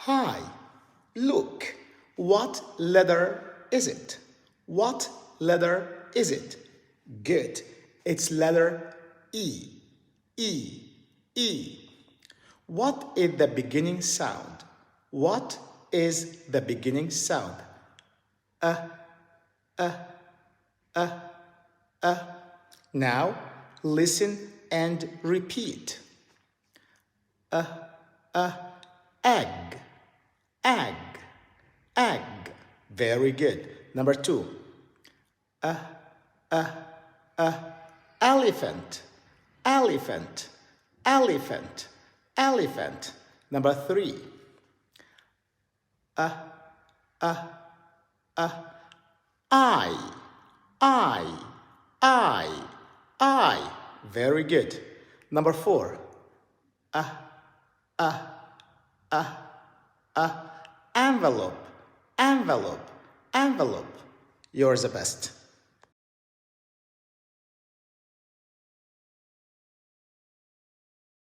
Hi, look, what letter is it? What letter is it? Good, it's letter E. E, E. What is the beginning sound? What is the beginning sound? Now listen and repeat. Egg, egg, egg. Very good. Number 2. Elephant, elephant, elephant, elephant. Number 3. I. Very good. Number 4. Envelope, envelope, envelope. You're the best.